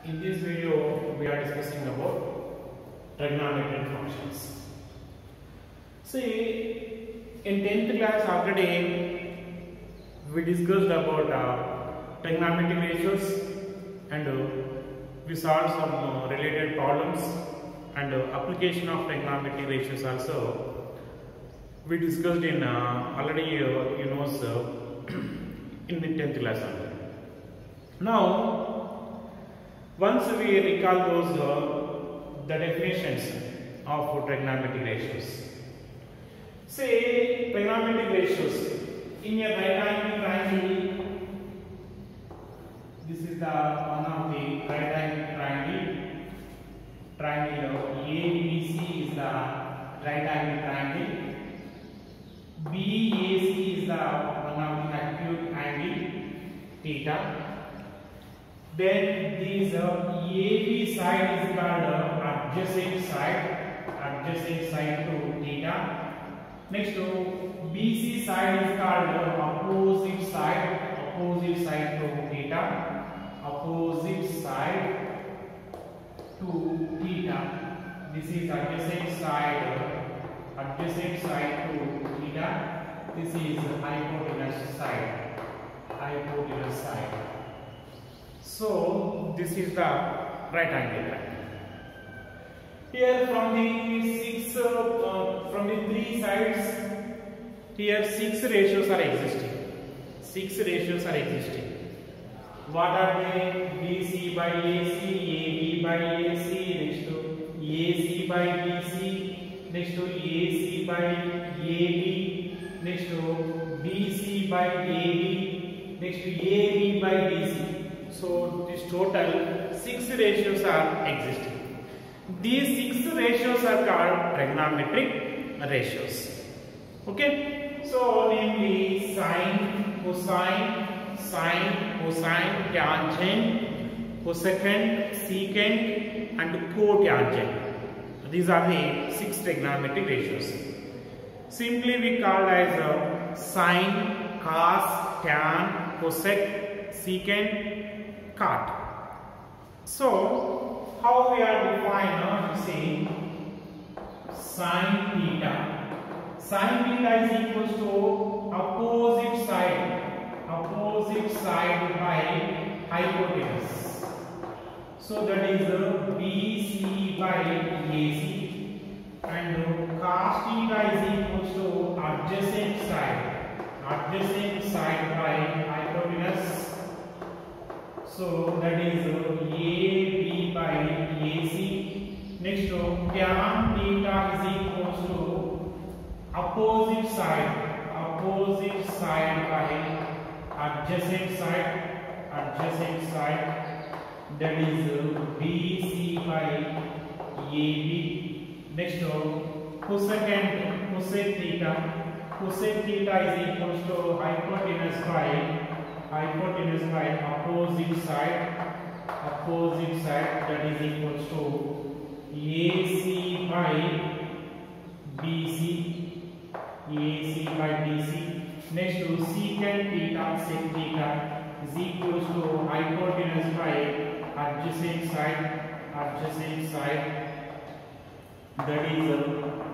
In this video, we are discussing about trigonometric functions. See, in 10th class already we discussed about trigonometric ratios and we solved some related problems and application of trigonometric ratios also we discussed in already in the 10th class already. Now, once we recall those the definitions of trigonometric ratios. Say trigonometric ratios in a right angle triangle. This is the one of the right angle triangle. Triangle ABC is the right angle triangle. BAC is the one of the acute angle theta. Then this AB side is called adjacent side to theta. Next to BC side is called opposite side to theta. Opposite side to theta. This is adjacent side to theta. This is hypotenuse side. So this is the right angle triangle. Here from the three sides, here six ratios are existing. What are they? BC by AC, AB by AC, next to AC by BC, next to AC by AB, next to BC by AB, next to AB by BC. So this total 6 ratios are existing. These 6 ratios are called trigonometric ratios. Okay. So namely sine, cosine, tangent, cosecant, secant and cotangent. These are the 6 trigonometric ratios. Simply we call as sine, cos, tan, cosec, secant, cot. So how we are defined? See, sine theta. Sine theta is equals to opposite side by hypotenuse. So that is BC by AC, and cos theta is equals to adjacent side by hypotenuse. So that is AB by AC. Next to tan theta is equals to opposite side by adjacent side. That is BC by AB. Next to cosecant theta is equals to hypotenuse by opposite side, that is equals to AC by BC. Next to secant theta is equals to hypotenuse by adjacent side, that is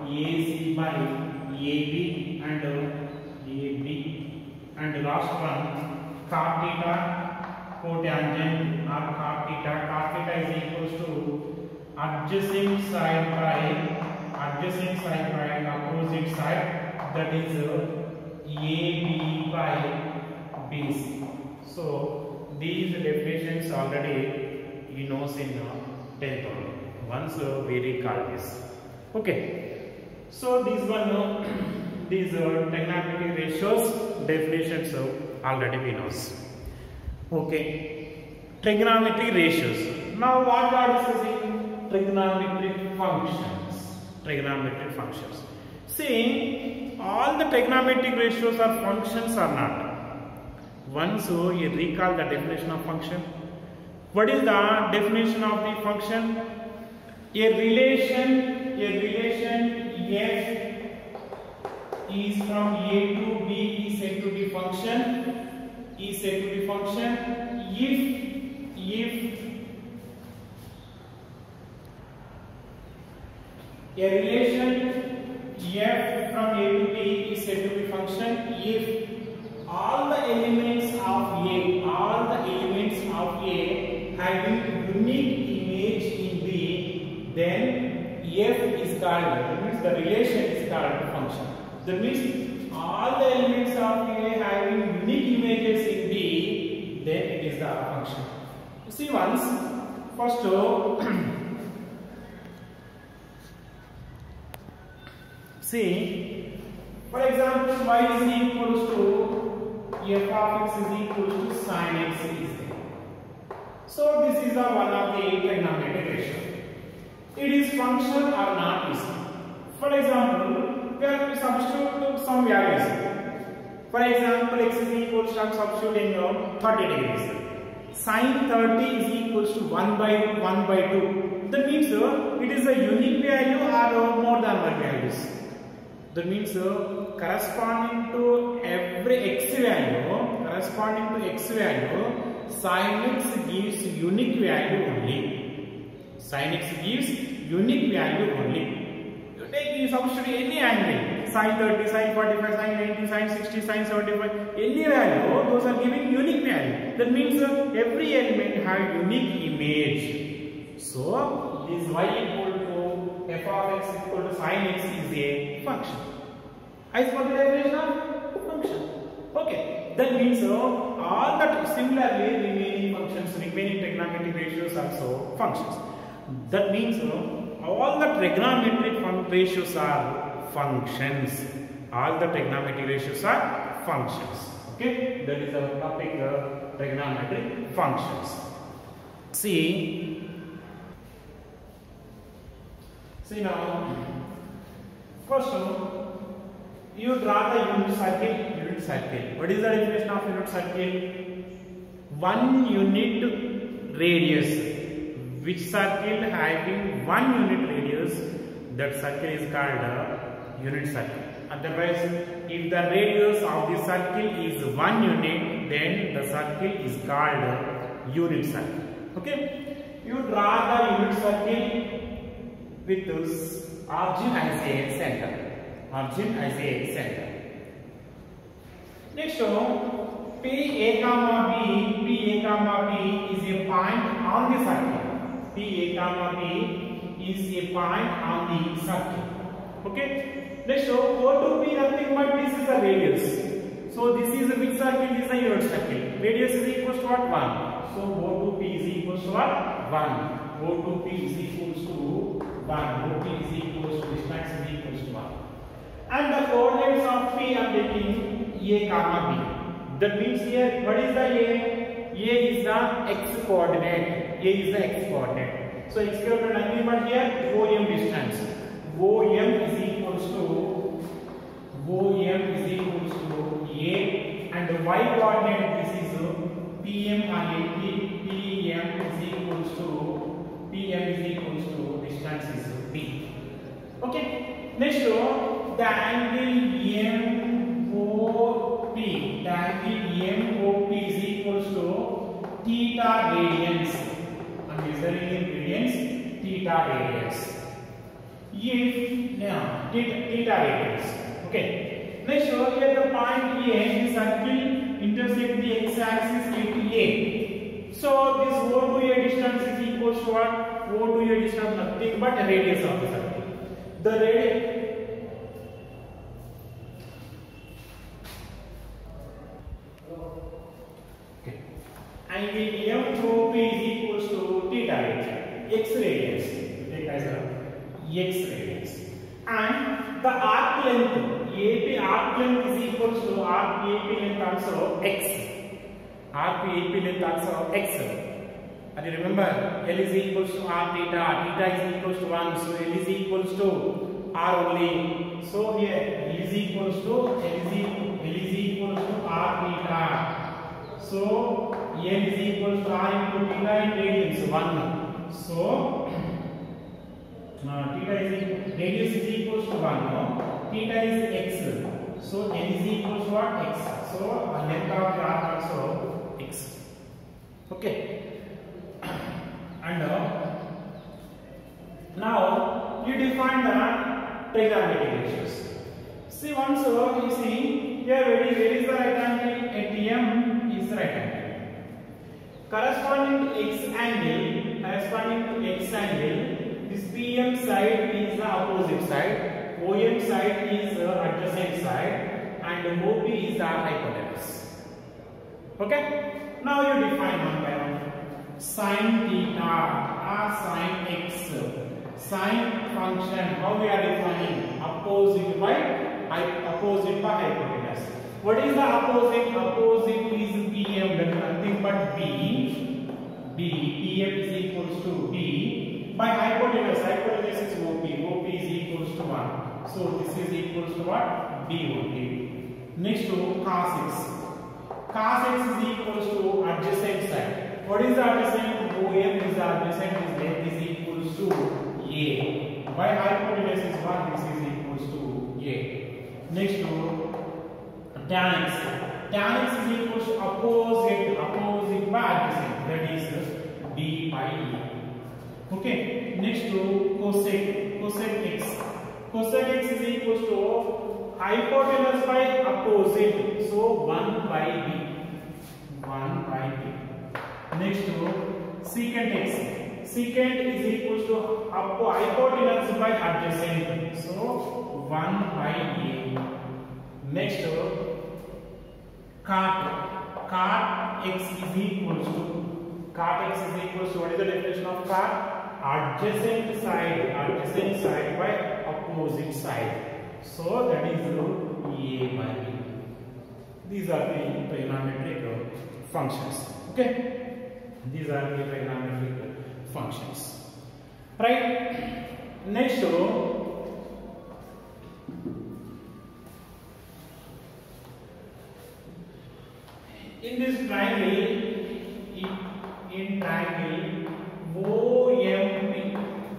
AC by AB and the last one cot theta, cotangent or cot theta. Cot theta is equals to adjacent side by opposite side, that is AB by BC. So these definitions already you know in 10th once we recall this. Okay. So these trigonometric ratios definitions already we know. Okay. Trigonometric ratios. Now what we are discussing? Trigonometric functions. See, all the trigonometric ratios are functions or not. Once you recall the definition of function. What is the definition of the function? A relation f is from A to B is said to be function if A relation f from A to B is said to be function if all the elements of A having unique image in B, then f is called, that means the relation is called function. That means all the elements of A having unique images in B, then it is the function. See once, first see, for example, y is equals to f of x is equals to sin x is there. So this is the one of the trigonometric ratio. It is function or not is. For example, we have to substitute some values. For example, x is equals to, I am substituting 30 degrees. Sin 30 is equals to 1 by 2. That means it is a unique value or more than one values. That means corresponding to every x value, sin x gives unique value only. Sin x gives unique value only. You substitute any angle, sin 30, sin 45, sin 90, sin 60, sin 75, any value, those are giving unique value. That means every element have unique image. So this y equal to f of x equal to sin x is a function. I spoke the definition of function. Okay, that means all that similarly remaining functions, remaining trigonometric ratios also functions. That means all the trigonometric ratios are functions. All the trigonometric ratios are functions. Okay, that is our topic, trigonometric functions. See now, first you draw the unit circle. What is the definition of unit circle? 1 unit radius. Which circle having 1 unit radius, that circle is called a unit circle. Otherwise, if the radius of the circle is 1 unit, then the circle is called a unit circle. Okay? You draw the unit circle with this origin as a center. Next, P A comma B is a point on the circle. P A comma B is a point on the circle. Okay. Next, O to P nothing but this is the radius. So this is which circle? This is a unit circle. Radius is equals to what? 1. So O to P is equals to what? 1. O to P is equals to 1. O P is equals to distance is equals to 1. And the coordinates of P are taking A comma B. That means here, what is the A? A is the x coordinate. So x coordinate nothing but here OM distance. OM is equals to A, and the y coordinate this is PM and AP. PM is equals to distance is B. Okay. Next, the angle MOP is equals to theta radians. I am measuring in radians, theta radians. If now theta radians. Okay. Next, here the point A, the circle intersect the x-axis at A. So this O to A distance is equals to what? O to A distance nothing but radius of the circle. The radius. Angle MOP is equals to theta radians, x radians. Take as x radians. And the arc length, AP arc length is equals to arc AP length also x. Arc AP length also x. And you remember, L is equals to r theta, theta is equals to 1, so L is equals to r only. So here L is equals to r theta. So L is equals to r into theta in radians 1. So theta is radius is equals to 1. Theta is x. So L is equals to what? X. So length of the arc also x. Okay. And now you define the trigonometric ratios. See, once you see here, where is the right angle? At M is the right angle. Corresponding to x angle, this PM side is the opposite side, OM side is the adjacent side, and OP is the hypotenuse. Okay? Now you define one by one. Sin theta or sin x. Sin function, how we are defining? Opposite by hypotenuse. What is the opposite? Opposite is PM, that is nothing but B. PM is equals to B. By hypotenuse, hypotenuse is OP. OP is equals to 1. So this is equals to what? BOP. Next to cos x. Cos x is equals to adjacent side. What is the adjacent? OM is the adjacent, is equals to A. By hypotenuse is 1, this is equals to A. Next to tan x. Tan x is equals to opposite by adjacent, that is B by E. Okay. Next to cosec x. Cosec x is equals to hypotenuse by opposite, so 1 by B. 1 by B. Next to secant x. Secant is equals to hypotenuse by adjacent, so 1 by A. Next to cot x is equals to what is the definition of cot? Adjacent side by opposite side, so that is A by B. These are the trigonometric functions. Okay, these are the trigonometric functions, right? Next in this triangle, in triangle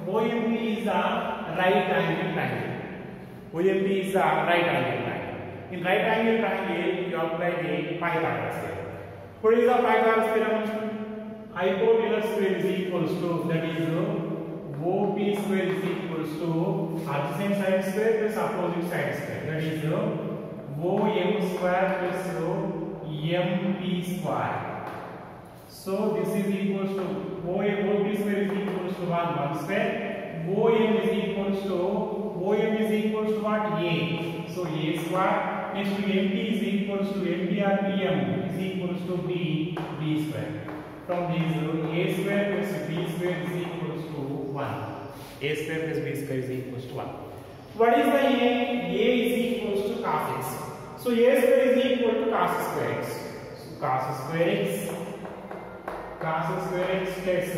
OMP is a right angle triangle. OMP is a right angle triangle. In right angle triangle, you apply the Pythagoras theorem. What is the Pythagoras theorem? Hypotenuse square is equals to, that is OP square is equals to adjacent side square plus opposite side square. That is OM square plus MP square. So this is equals to OP square is equals to 1 square. OM is equals to what? A. So A square. Next to MP is equals to MP or PM is equals to B square. From these A square plus B square is equals to 1. A square plus B square is equals to 1. What is the A? A is equals to cos x. So A square is equal to cos square x. So cos square x gets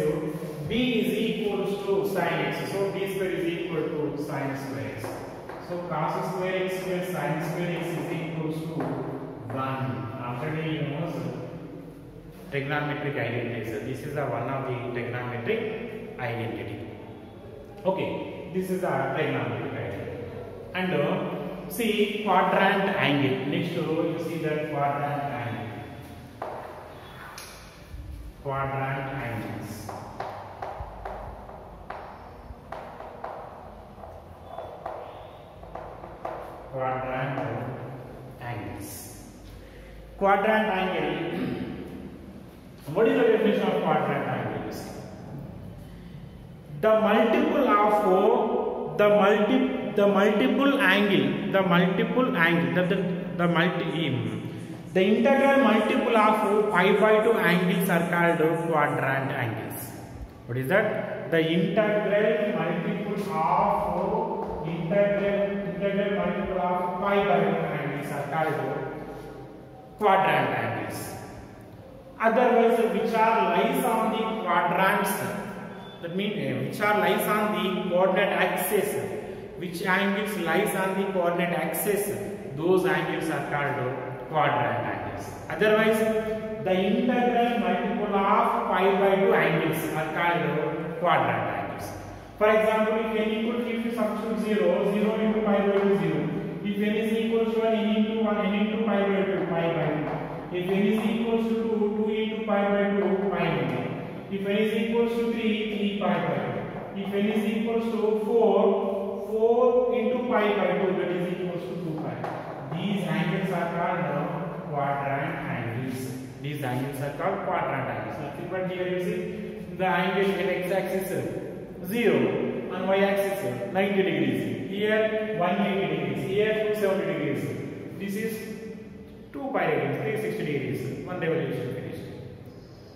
B is equals to sin x. So B square is equal to sin square x. So cos square x plus sin square x is equals to 1. Already you know trigonometric identities. This is the one of the trigonometric identity. Okay, this is the trigonometric identity. And see quadrant angle. Next you see that quadrant angle. Quadrant angles. Quadrant angles. Quadrant angle. What is the definition of quadrant angles? The multiple of the integral multiple of pi by 2 angles are called quadrant angles. What is that? The integral multiple of pi by 2 angles are called quadrant angles. Otherwise, which are lies on the quadrants, that means which are lies on the coordinate axis, which angles lies on the coordinate axis, those angles are called quadrant angles. Otherwise, the integral multiple of pi by 2 angles are called quadrant angles. For example, if n equal to, if you substitute 0, 0 into pi by 2 0. If n is equal to 1, n into 1, n into pi by 2, pi by 2. If n is equals to 2, 2 into pi by 2, pi by 2. If n is equals to 3, 3 pi by 2. If n is equals to 4, pi by 2, that is equals to 2 pi. These angles are called quadrant angles. These angles are called quadrant angles. Nothing but here you see the angle in x-axis 0, on y-axis 90 degrees. Here 180 degrees. Here 270 degrees. This is 2 pi radians, 360 degrees. One revolution finished.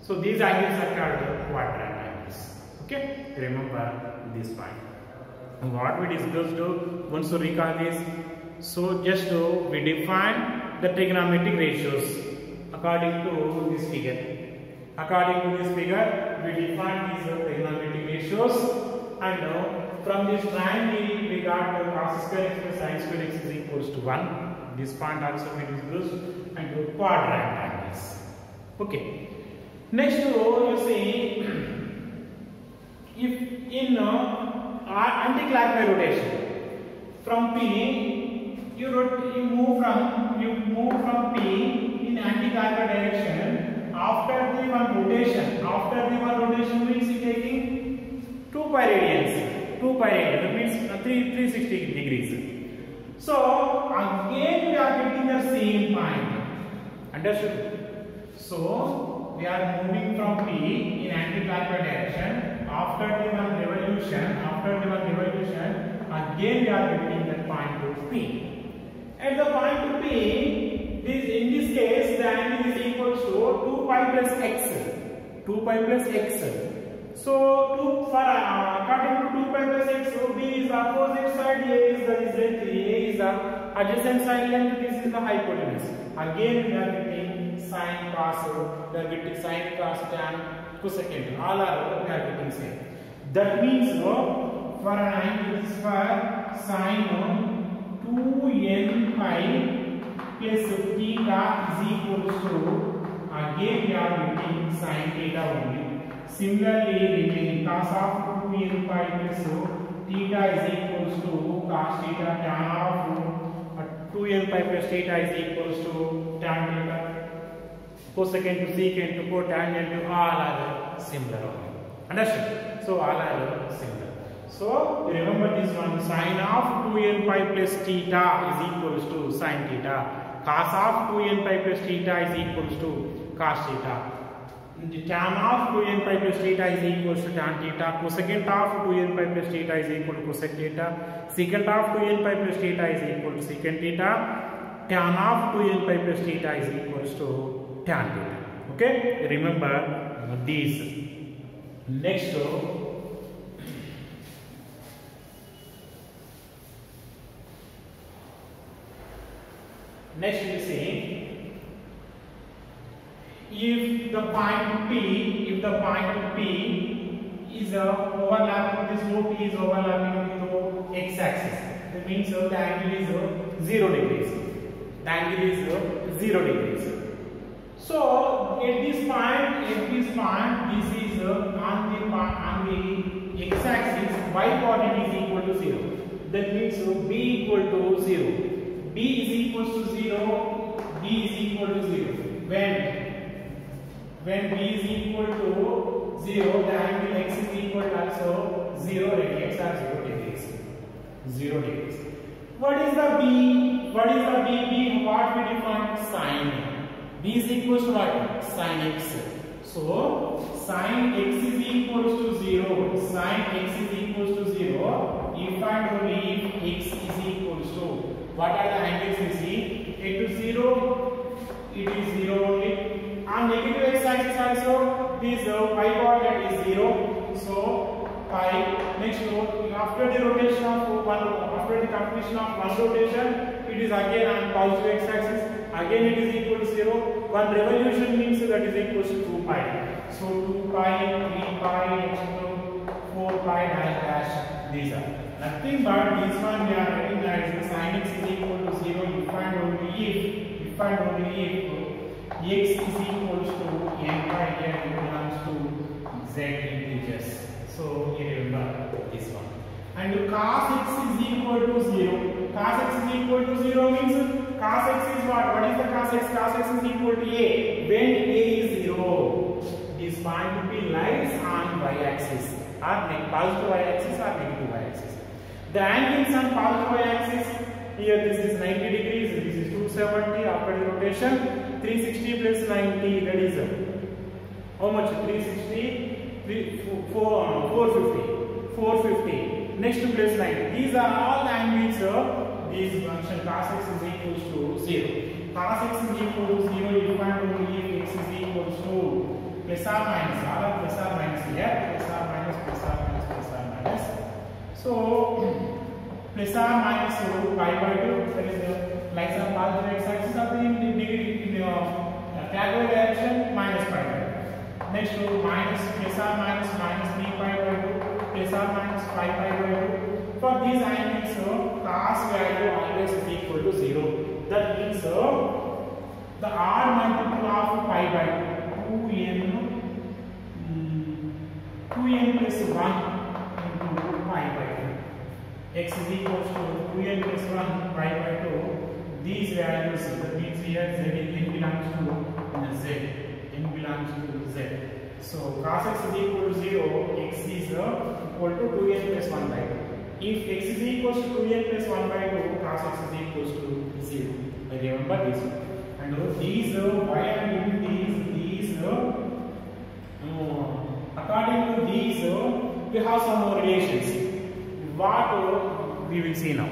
So these angles are called quadrant angles. Okay, remember this point. What we discussed, once to recall this. So just we define the trigonometric ratios according to this figure. According to this figure, we define these trigonometric ratios, and from this triangle we got cos square x plus sin square x is equals to 1. This point also we discussed, and quadrant angles. Okay. Next, you see, if in anti-clockwise rotation from P, you move from P in anti-clockwise direction. After the one rotation means taking 2 pi radians. 2 pi radians, that means 360 degrees. So again we are getting the same point. Understood? So we are moving from P in anti-clockwise direction. After the one revolution, again we are getting that point to P. At the point to P, in this case, the angle is equals to 2 pi plus x. 2 pi plus x. So according to 2 pi plus x, so B is the opposite side, A is the adjacent side length, this is the hypotenuse. Again we are getting sin cos, tan, cosecant. All are we are getting same. That means for an angle is for sin 2n pi plus theta is equals to, again we are getting sin theta only. Similarly, remaining cos of 2n pi plus theta is equals to cos theta, tan of 2n pi plus theta is equals to tan theta, cosecant to secant to cotangent to all are similar only. Understood? So all are similar. So remember this one, sin of 2n pi plus theta is equals to sin theta. Cos of 2n pi plus theta is equals to cos theta. Tan of 2n pi plus theta is equals to tan theta. Cosecant of 2n pi plus theta is equal to cosec theta. Secant of 2n pi plus theta is equal to secant theta. Tan of 2n pi plus theta is equals to tan theta. Okay, remember these. Next, we see, if the point P is overlapping, this row P is overlapping with the x-axis, that means the angle is 0 degrees. The angle is 0 degrees. So at this point, this is on the x-axis, y coordinate is equal to 0. That means B equal to 0. B is equal to 0. B is equal to 0. When B is equal to 0, the angle x is equal to also 0 radians or 0 degrees. 0 degrees. What is the B? What we define? Sin. B is equal to what? Sin x. So sin x is equal to 0. Sin x is equal to 0 if and only if x is equal to, what are the angles we see? It is 0. It is 0 only. On negative x-axis also, this y coordinate is 0. So pi. Next, after the rotation of after the completion of one rotation, it is again on positive x-axis. Again it is equal to 0. One revolution means that is equal to 2 pi. So 2 pi, 3 pi, next to 4 pi dash. These are nothing but this one we are writing that sin x is equal to 0 if and only if x is equal to n pi here belongs to z integers. So you remember this one. And cos x is equal to 0. Cos x is equal to 0 means cos x is what? What is the cos x? Cos x is equal to a. When a is 0, this point lies on y-axis, or positive y-axis or negative y-axis. The angles on positive y-axis, here this is 90 degrees, this is 270 after the rotation. 360 plus 90, that is how much? 360, 450. Next to plus 90. These are all the angles. This function cos x is equals to 0. Cos x is equal to 0 if and only if x is equals to plus or minus. All are plus or minus here. Plus or minus, plus or minus, plus or minus. So plus or minus pi by 2. That is the lies on positive x-axis of the negative clockwise direction minus pi by 2. Next to minus plus or minus minus 3 pi by 2 plus or minus 5 pi by 2. For these angles, cos value always is equal to 0. That means the odd multiple of pi by 2n plus 1 into pi by 2. X is equal to 2n plus 1 pi by 2. These values, that means here z belongs to z. N belongs to z. So cos x is equal to 0, x is equal to 2n plus 1 by 2. If x is equal to 2n plus 1 by 2, cos x is equal to 0. I remember this. And these, why I am giving these, according to these, we have some more relations. What we will see now.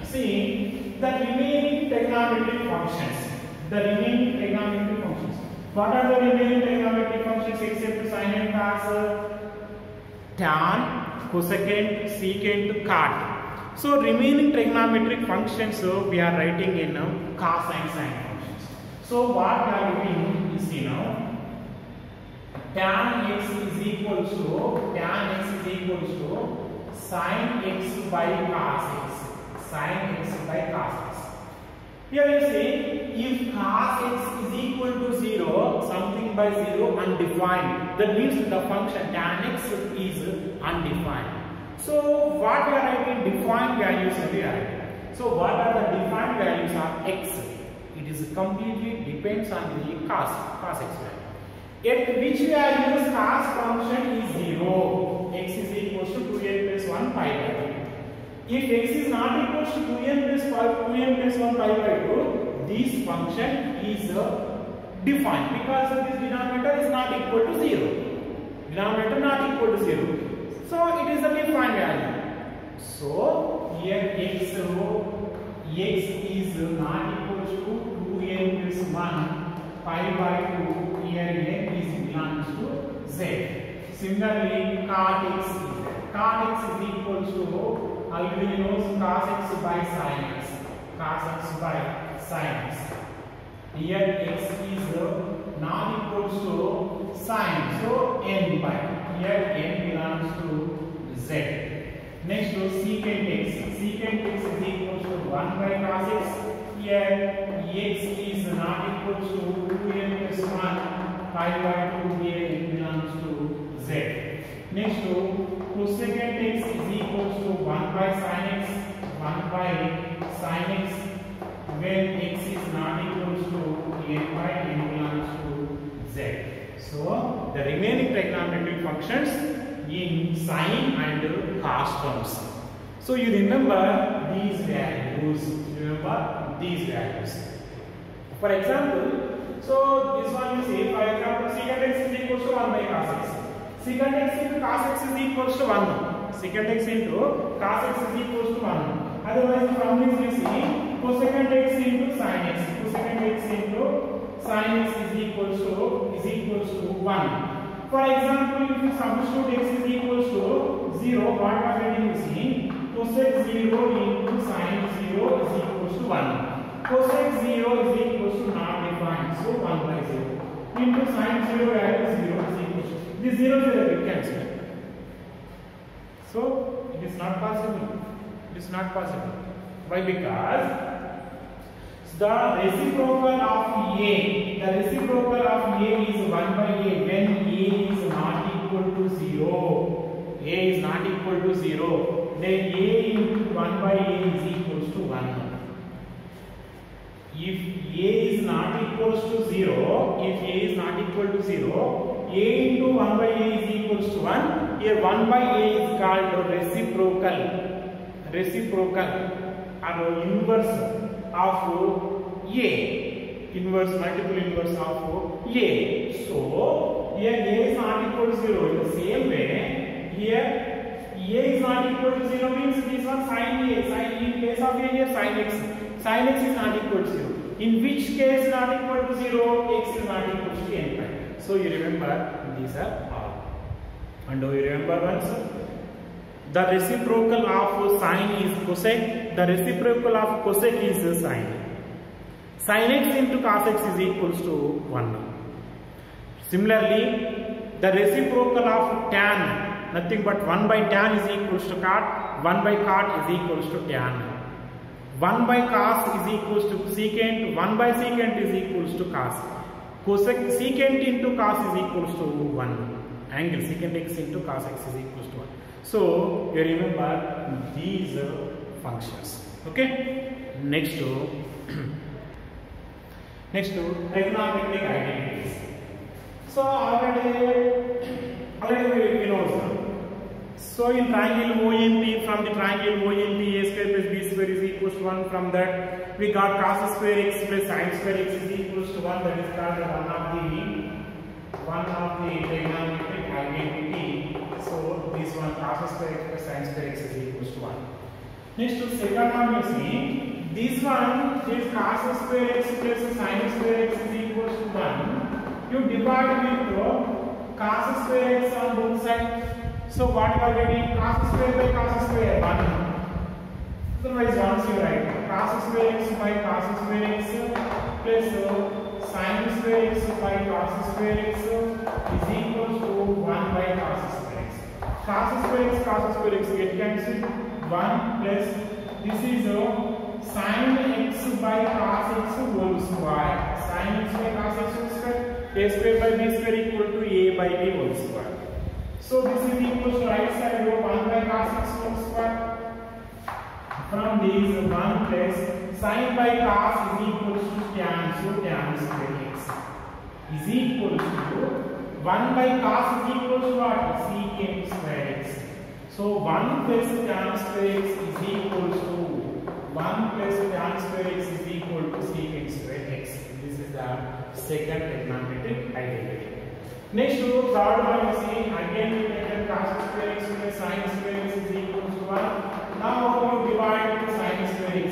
See, the remaining trigonometric functions. What are the remaining trigonometric functions except sin and cos, tan, cosecant, secant, cot? So remaining trigonometric functions we are writing in cos and sin functions. So what we are doing is, you know, tan x is equal to sin x by cos x. Here you see, if cos x is equal to 0, something by 0 undefined, that means the function tan x is undefined. So what we are writing? Defined values we are writing. So what are the defined values of x? It is completely depends on the cos x value. At which values cos function is 0? X is equal to 2n plus 1 pi by 2. If x is not equal to 2n plus 1 pi by 2, this function is defined because this denominator is not equal to 0. So it is a defined value. So here x is not equal to 2n plus 1 pi by 2. Here n is belongs to z. Similarly, cot x is equal to already knows cos x by sin x. Here x is not equal to sin, so n by. Here n belongs to z. Next to secant x is equal to 1 by cos x. Here x is not equal to 2n plus 1 pi by 2. Here n belongs to z. Next to cosecant x is equal to 1 by sin x when x is not equal to n by n belongs to z. So the remaining trigonometric functions in sin and cos terms. So you remember these values. For example, so this one you see, for example, secant x is equal to 1 by cos x. Secant x into cos x is equal to 1. Secant x into cos x is equal to 1. Otherwise, from this you see cosecant x into sin x. Cosecant x into sin x is equal to 1. For example, if you substitute x is equal to 0, what are you seeing? Cosec 0 into sin 0 is equal to 1. Cosec 0 is equal to not defined, so 1 by 0 into sin 0 value 0 is equal to this 0 will cancel. So it is not possible. Why? Because the reciprocal of A is 1 by A when A is not equal to 0. Then A into 1 by A is equal to 1. If A is not equal to 0, A into 1 by A is equal to 1. Here 1 by A is called reciprocal. reciprocal or inverse of A, inverse, multiple inverse of A. So here A is not equal to 0. In the same way, here A is not equal to 0 means this one sin A, sin in case of A here sin x. Sin x is not equal to 0. In which case not equal to 0? X is not equal to n prime. So you remember these are all. And do you remember once? The reciprocal of sine is cosec. The reciprocal of cosec is sine. Sin x into cos x is equals to 1. Similarly, the reciprocal of tan, nothing but 1 by tan is equals to cot. 1 by cot is equals to tan. 1 by cos is equals to secant. 1 by secant is equals to cos. Secant into cos is equals to 1. Angle secant x into cos x is equals to 1. So you remember these functions. Okay. Next to trigonometric identities. So already we know. So in triangle OMP, from the triangle OMP, a square plus b square is equals to 1. From that we got cos square x plus sin square x is equals to 1. That is called one of the trigonometric identity. So this one cos square x plus sin square x is equals to 1. Next to second one you see, this one is cos square x plus sin square x is equals to 1. You divide with cos square x on both sides. So what you are getting? Cos square by cos square 1. Otherwise once you write cos square x by cos square x plus sin square x by cos square x is equals to 1 by cos square x. Cos square x get cancelled. 1 plus this is sin x by cos x whole square. Sin x by cos x whole square. A square by b square equal to a by b whole square. So this is equal to right side 1 by cos x whole square. From these 1 plus sin by cos is equal to tan, so tan square x is equal to 1 by cos is equal to what? Secant square x. So 1 plus tan square x is equal to 1 plus tan square x is equal to secant square x. This is the second trigonometric identity. Next to third one you see, again we take cos square x plus sin square x is equal to 1. Now you divide with sin square x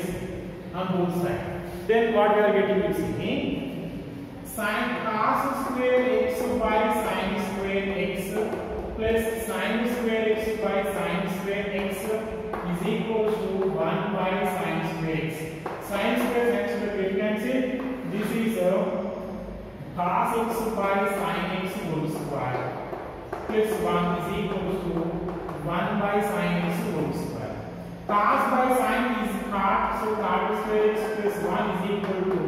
on both sides. Then what you are getting you see, sin cos square x by sin square x plus sin square x by sin square x is equal to 1 by sin square x. Sin square get cancelled. This is cos x by sin x whole square plus 1 is equal to 1 by sin x whole square. Cos by sin is cot, so cot square x plus 1 is equal to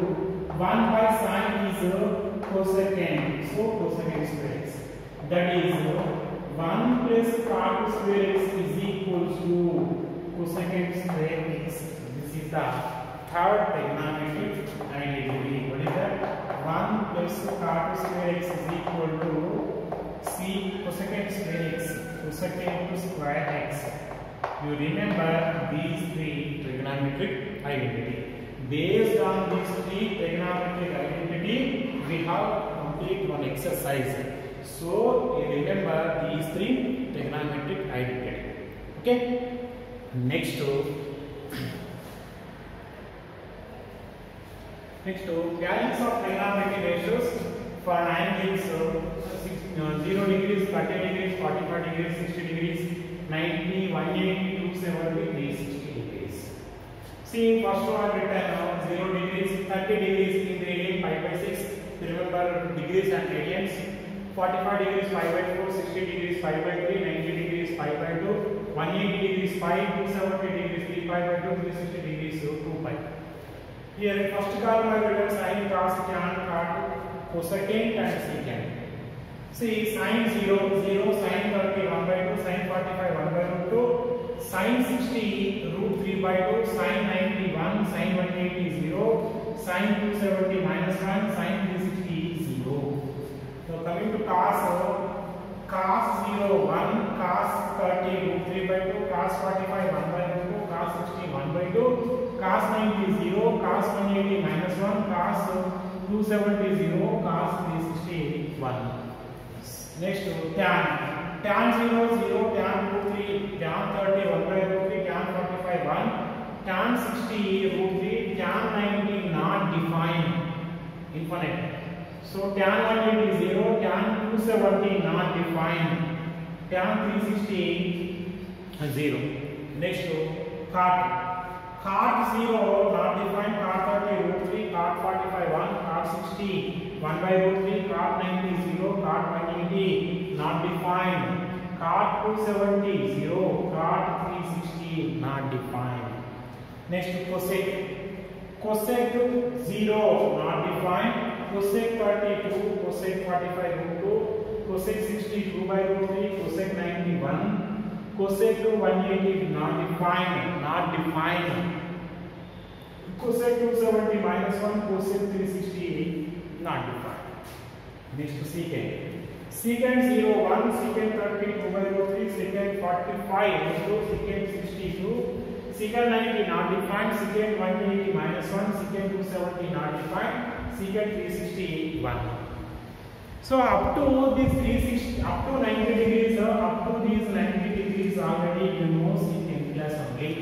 1 by sin is cosecant, so cosecant square x. That is 1 plus cot square x is equal to cosecant square x. This is the third trigonometric identity. What is that? 1 plus cot square x is equal to cosecant square x, cosecant square x. You remember these three trigonometric identity. Based on these three trigonometric identity, we have complete one exercise. So you remember these three trigonometric identity. Okay. Next to values of trigonometric ratios for angles 0 degrees, 30 degrees, 45 degrees, 60 degrees, 90, 180, 270, 360 degrees. See, first one written 0 degrees, 30 degrees in radian pi by 6. Remember degrees and radians. 45 degrees pi by 4, 60 degrees pi by 3, 90 degrees pi by 2, 180 degrees pi, 270 degrees 3 pi by 2, 360 degrees 2 pi. Here first column I written sin, cos, tan, cot, cosecant and secant. See, sin 0, 0, sin 30, 1 by 2, sin 45, 1 by root 2, sin 60, root 3 by 2, sin 90, 1, sin 180, 0, sin 270, minus 1, sin 360, 0. So coming to cos 0, 1, cos 30, root 3 by 2, cos 45, 1 by root 2, cos 60 1 by 2, cos 90 0, cos 180 minus 1, cos 270 0, cos 360 1. Next tan 0 0, tan root 3, tan 30 1 by root 3, tan 45 1, tan 60 root 3, tan 90 not defined, infinite. So tan 180 0, tan 270 not defined, tan 360 0. Next cot 0 not defined, cot 30 root 3, cot 45 1, cot 60 1 by root 3, cot 90 0, cot 180 not defined, cot 270 0, cot 360 not defined. Next cosec 0 not defined, cosec 32, cosec 45 root 2, cosec 60 2 by root 3, cosec 91, cosec 180 not defined, cosec 270 minus 1, cosec 360 not defined. Next secant 0 1, secant 30 2 by root 3, secant 45 secant 62, secant 90 not defined, secant 180 minus 1, secant 270 not defined, secant 360 1. So up to this 360, up to 90 degrees, up to these 90 degrees already you know secant class only.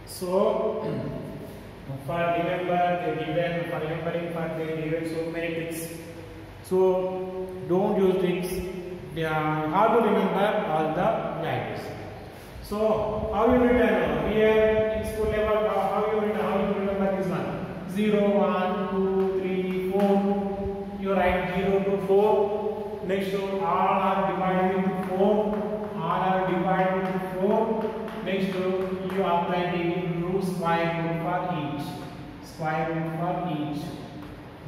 So for remembering for the given so many tricks. So don't use tricks. How to remember all the values. So how you written here in school level? How you remember this one? 0, 1, 2, 3, 4. You write 0 to 4. Next all are divided into 4. All are divided into 4. Next you apply the rule square root for each. Square root for each.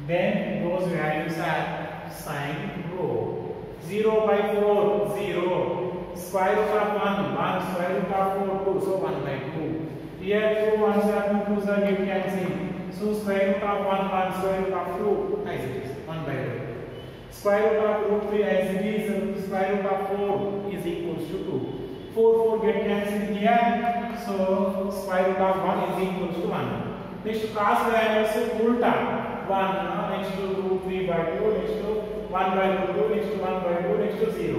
Then those values are signed row. 0 by 4 0. Square root of 1 square root of 4 2, so 1 by 2. Here 2 1s are 2 2s are you can see. So square root of 1 square root of 2 as it is 1 by 2. Square root of root 3 as it is, square root of 4 is equals to 2. 4 get cancelled here, so square root of 1 is equals to 1. Next cos values ulta 1, next to root 3 by 2, next to 1 by root 2, next to 1 by 2, next to 0.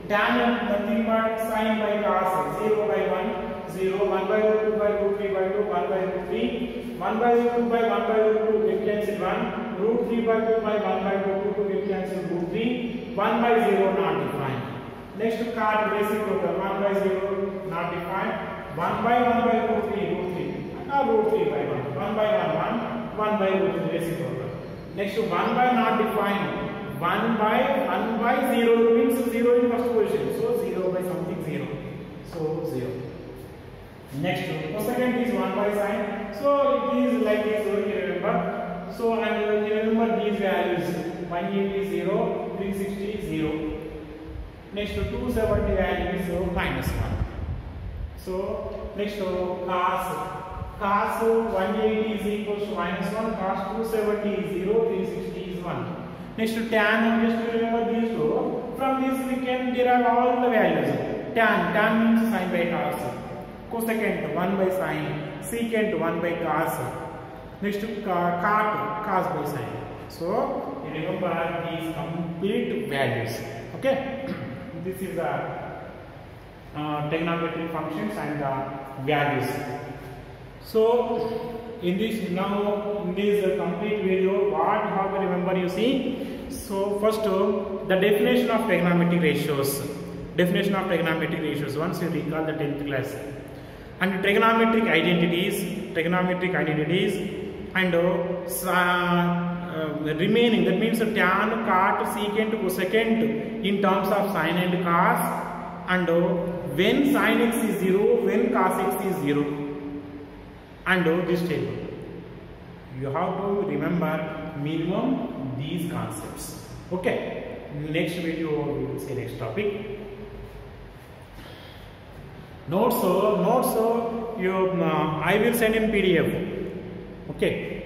Tan nothing but sin by cos 0 by 1 0, 1 by root 2 by root 3 by 2, 1 by root 3, 1 by root 2 by 1 by root 2 get cancelled 1, root 3 by 2 by 1 by root 2 get cancelled root 3, 1 by 0 not defined. Next card reciprocal 1 by 0 not defined, 1 by root 3 root 3 by 1 by 1 by root 3 reciprocal. Next 1 by not defined, 1 by 0 means 0 in first position, so 0 by something 0, so 0. Next cosecant is 1 by sine, so it is like this, you remember. So and you remember these values 180 0, 360 0. Next 270 value is minus 1. So next cos 180 is equals to minus 1, cos 270 is 0, 360 is 1. Next tan, just to remember these two. From this we can derive all the values. Tan means sine by cos. Cosecant 1 by sine. Secant 1 by cos. Next cos by sine. So you remember these complete values. Okay. This is the trigonometric functions and values. So in this complete video, what you have to remember, you see. So first the definition of trigonometric ratios. Definition of trigonometric ratios. Once you recall the 10th class. And trigonometric identities, and remaining, that means tan, cot, secant, cosecant in terms of sine and cos, and when sin x is 0, when cos x is 0, and this table. You have to remember minimum these concepts. Okay. Next video we will see next topic. Notes, I will send in PDF. Okay.